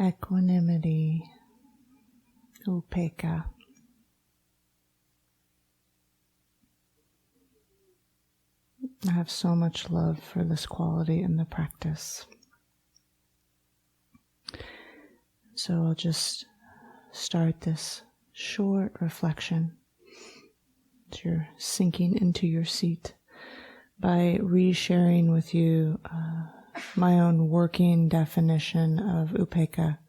Equanimity, Upekkha. I have so much love for this quality in the practice. So I'll just start this short reflection as you're sinking into your seat by re-sharing with you my own working definition of Upekkha,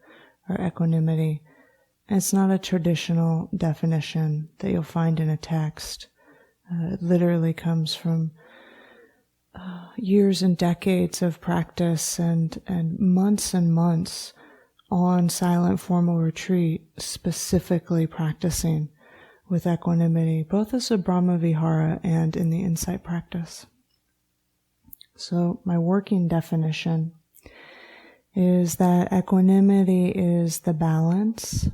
or equanimity. And it's not a traditional definition that you'll find in a text. It literally comes from years and decades of practice and months on silent formal retreat, specifically practicing with equanimity, both as a Brahma-vihara and in the insight practice. So my working definition is that equanimity is the balance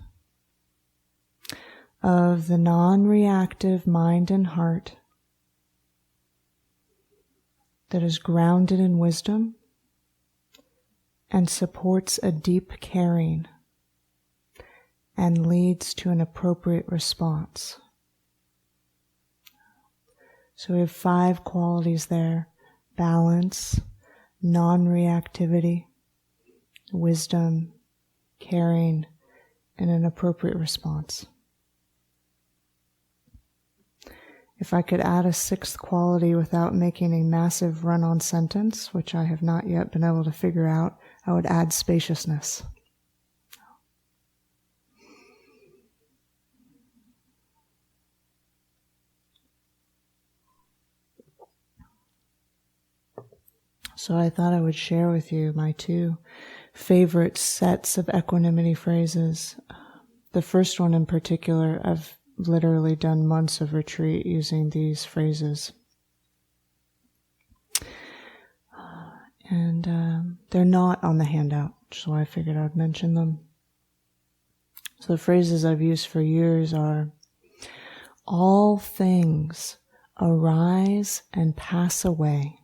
of the non-reactive mind and heart that is grounded in wisdom and supports a deep caring and leads to an appropriate response. So we have 5 qualities there: balance, non-reactivity, wisdom, caring, and an appropriate response. If I could add a 6th quality without making a massive run-on sentence, which I have not yet been able to figure out, I would add spaciousness. So I thought I would share with you my 2 favorite sets of equanimity phrases. The first one in particular, I've literally done months of retreat using these phrases. And they're not on the handout, so I figured I'd mention them. So the phrases I've used for years are: all things arise and pass away,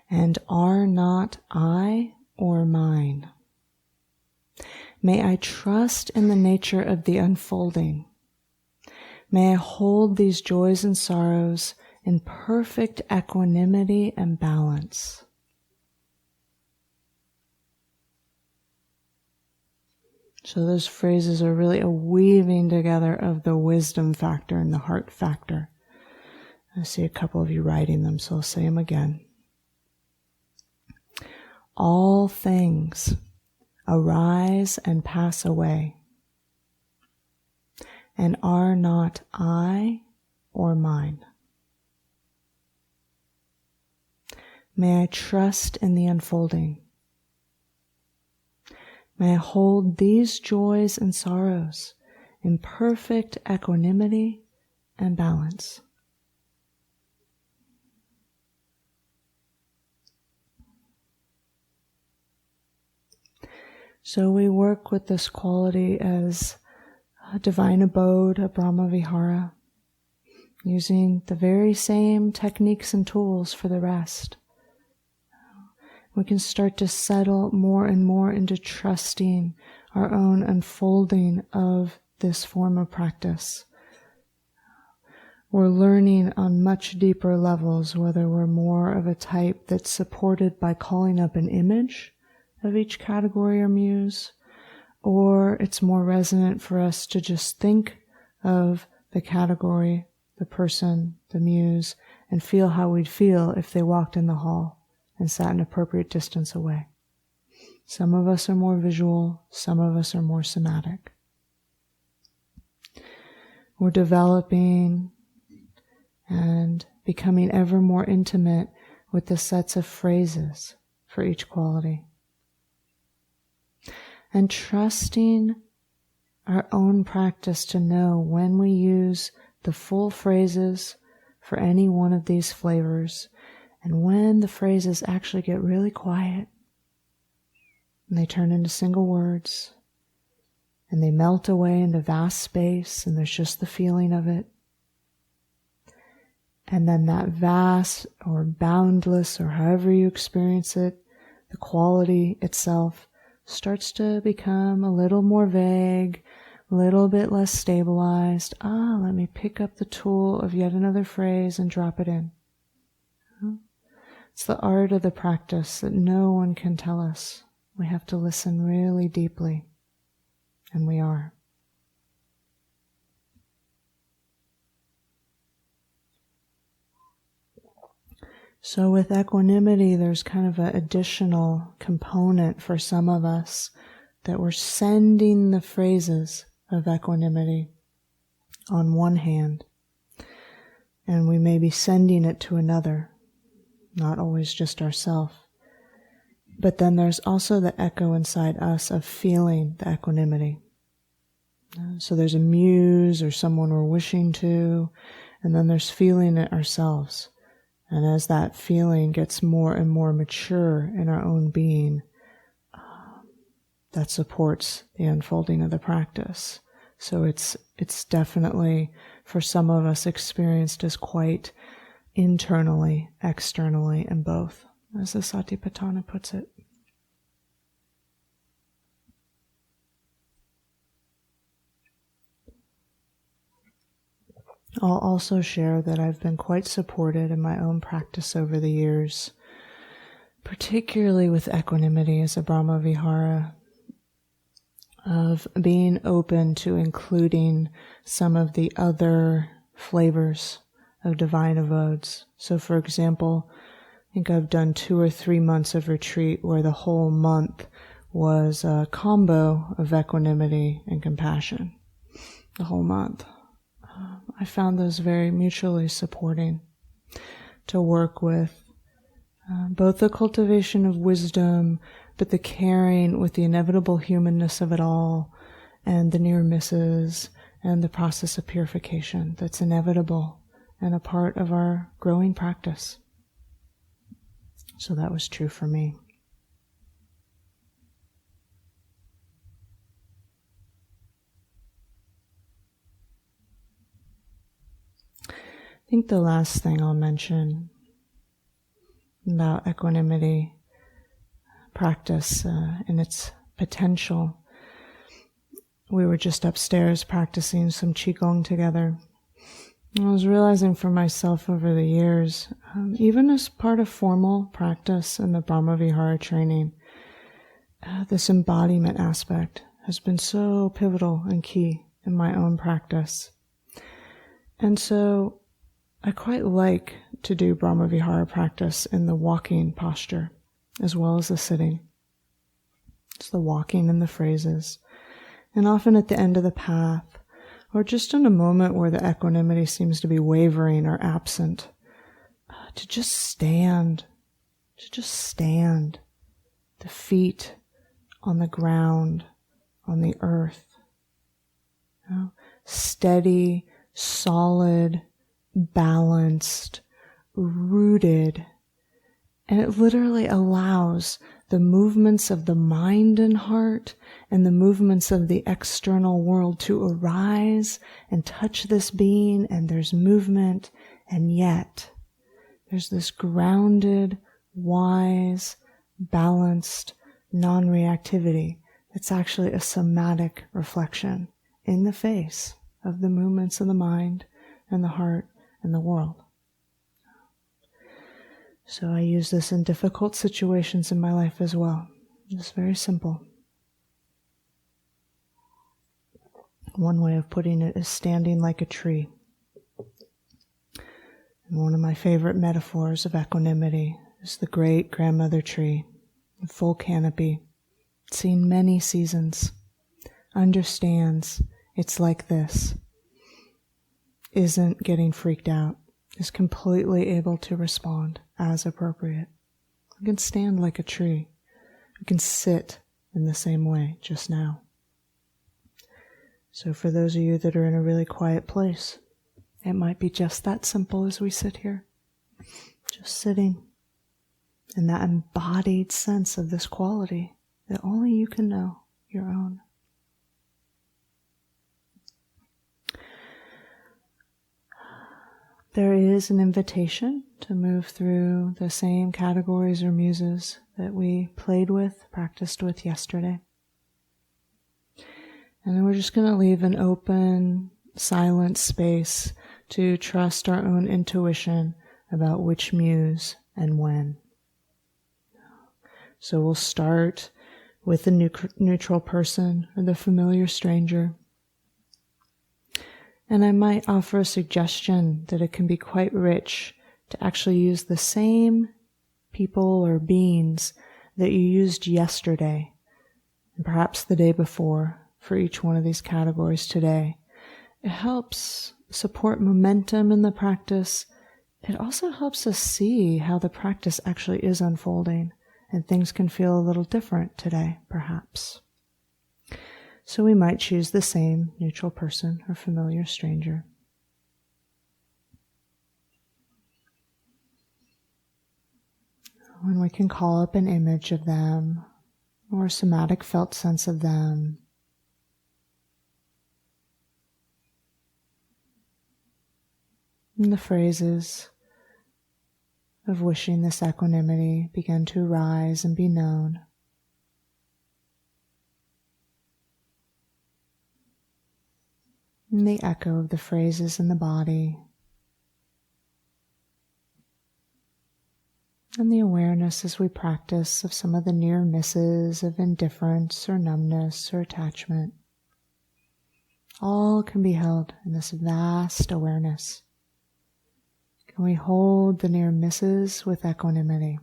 and are not I or mine. May I trust in the nature of the unfolding. May I hold these joys and sorrows in perfect equanimity and balance. So those phrases are really a weaving together of the wisdom factor and the heart factor. I see a couple of you writing them, so I'll say them again. All things arise and pass away, and are not I or mine. May I trust in the unfolding. May I hold these joys and sorrows in perfect equanimity and balance. So we work with this quality as a divine abode, a Brahma-vihara, using the very same techniques and tools for the rest. We can start to settle more and more into trusting our own unfolding of this form of practice. We're learning on much deeper levels whether we're more of a type that's supported by calling up an image of each category or muse, or it's more resonant for us to just think of the category, the person, the muse, and feel how we'd feel if they walked in the hall and sat an appropriate distance away. Some of us are more visual, some of us are more somatic. We're developing and becoming ever more intimate with the sets of phrases for each quality. And trusting our own practice to know when we use the full phrases for any one of these flavors, and when the phrases actually get really quiet and they turn into single words and they melt away into vast space and there's just the feeling of it. And then that vast or boundless, or however you experience it, the quality itself starts to become a little more vague, a little bit less stabilized. Let me pick up the tool of yet another phrase and drop it in. It's the art of the practice that no one can tell us. We have to listen really deeply, and we are. So with equanimity, there's kind of an additional component for some of us that we're sending the phrases of equanimity on one hand, and we may be sending it to another, not always just ourselves. But then there's also the echo inside us of feeling the equanimity. So there's a muse or someone we're wishing to, and then there's feeling it ourselves. And as that feeling gets more and more mature in our own being, that supports the unfolding of the practice. So it's definitely, for some of us, experienced as quite internally, externally, and both, as the Satipatthana puts it. I'll also share that I've been quite supported in my own practice over the years, particularly with equanimity as a Brahma Vihara, of being open to including some of the other flavors of divine abodes. So for example, I think I've done 2 or 3 months of retreat where the whole month was a combo of equanimity and compassion. The whole month. I found those very mutually supporting to work with both the cultivation of wisdom, but the caring with the inevitable humanness of it all, and the near misses, and the process of purification that's inevitable and a part of our growing practice. So that was true for me. I think the last thing I'll mention about equanimity practice and its potential. We were just upstairs practicing some Qigong together. I was realizing for myself over the years, even as part of formal practice in the Brahma Vihara training, this embodiment aspect has been so pivotal and key in my own practice. And so I quite like to do Brahma Vihara practice in the walking posture as well as the sitting. It's the walking and the phrases. And often at the end of the path, or just in a moment where the equanimity seems to be wavering or absent, to just stand, the feet on the ground, on the earth. Steady, solid, balanced, rooted, and it literally allows the movements of the mind and heart and the movements of the external world to arise and touch this being, and there's movement, and yet there's this grounded, wise, balanced, non-reactivity. It's actually a somatic reflection in the face of the movements of the mind and the heart and the world. So I use this in difficult situations in my life as well. It's very simple. One way of putting it is standing like a tree. And one of my favorite metaphors of equanimity is the great grandmother tree, in full canopy, seen many seasons, understands it's like this, isn't getting freaked out, is completely able to respond as appropriate. We can stand like a tree. We can sit in the same way just now. So for those of you that are in a really quiet place, it might be just that simple as we sit here, just sitting in that embodied sense of this quality that only you can know, your own. There is an invitation to move through the same categories or muses that we played with, practiced with yesterday. And then we're just going to leave an open, silent space to trust our own intuition about which muse and when. So we'll start with the neutral person or the familiar stranger. And I might offer a suggestion that it can be quite rich to actually use the same people or beings that you used yesterday, and perhaps the day before, for each one of these categories today. It helps support momentum in the practice. It also helps us see how the practice actually is unfolding, and things can feel a little different today, perhaps. So we might choose the same neutral person or familiar stranger. And we can call up an image of them or a somatic felt sense of them. And the phrases of wishing this equanimity begin to rise and be known. And the echo of the phrases in the body. And the awareness as we practice of some of the near misses of indifference or numbness or attachment. All can be held in this vast awareness. Can we hold the near misses with equanimity?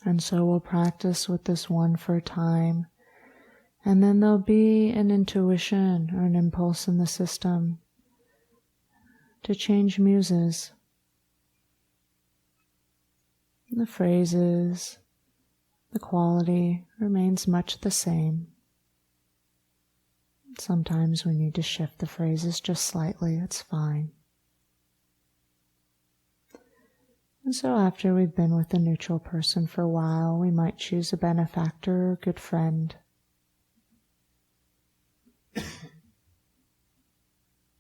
And so we'll practice with this one for a time, and then there'll be an intuition or an impulse in the system to change muses. The phrases, the quality remains much the same. Sometimes we need to shift the phrases just slightly, it's fine. And so after we've been with a neutral person for a while, we might choose a benefactor or good friend.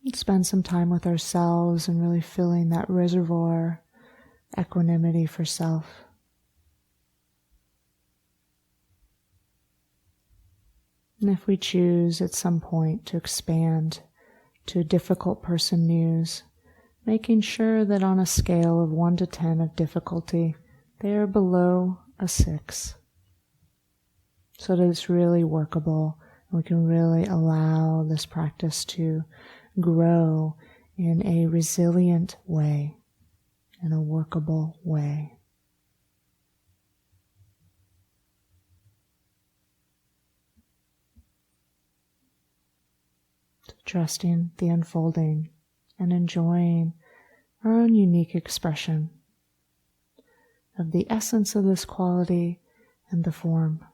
And spend some time with ourselves and really filling that reservoir, equanimity for self. And if we choose at some point to expand to a difficult person muse, making sure that on a scale of 1 to 10 of difficulty, they are below a 6. So that it's really workable and we can really allow this practice to grow in a resilient way, in a workable way. Trusting the unfolding and enjoying our own unique expression of the essence of this quality and the form.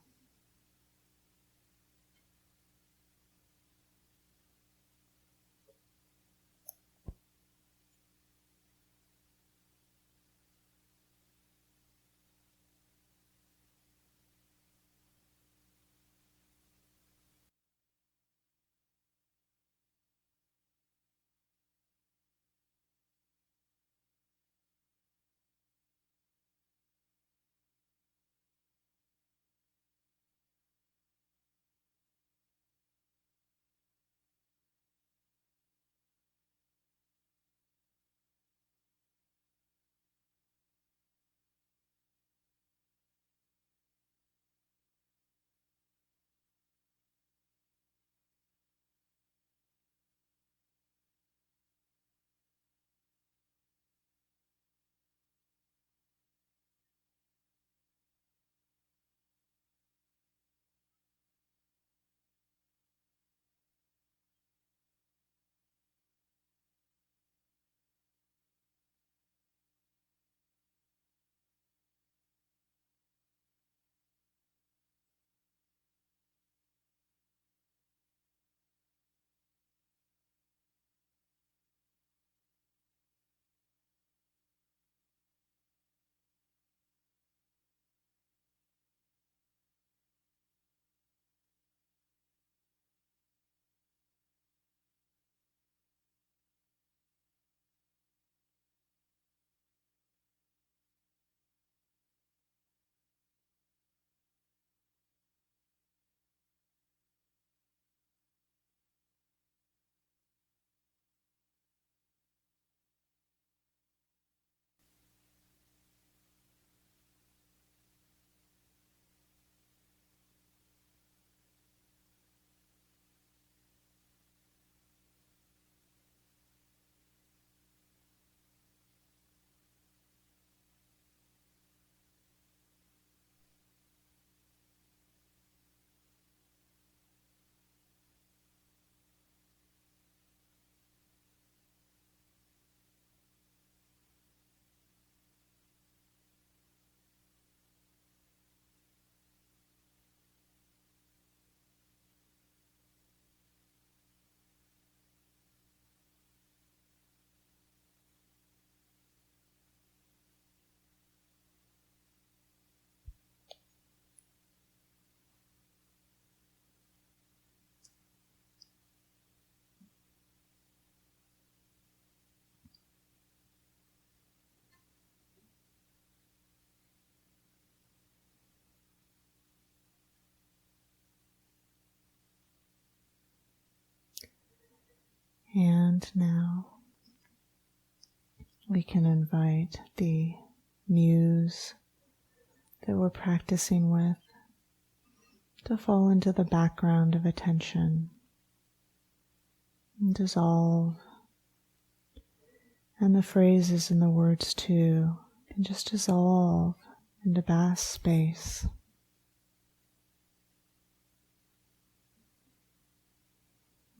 And now we can invite the muse that we're practicing with to fall into the background of attention and dissolve. And the phrases and the words too can just dissolve into vast space.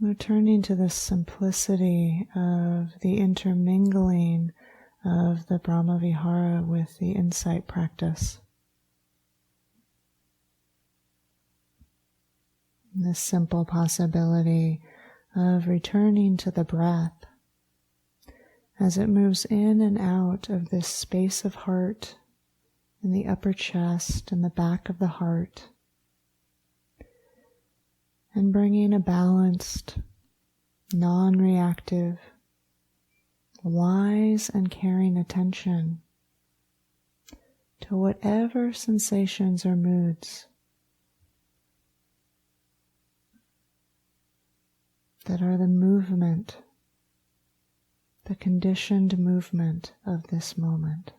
Returning to the simplicity of the intermingling of the Brahmavihara with the insight practice. And this simple possibility of returning to the breath as it moves in and out of this space of heart in the upper chest and the back of the heart, and bringing a balanced, non-reactive, wise and caring attention to whatever sensations or moods that are the movement, the conditioned movement of this moment.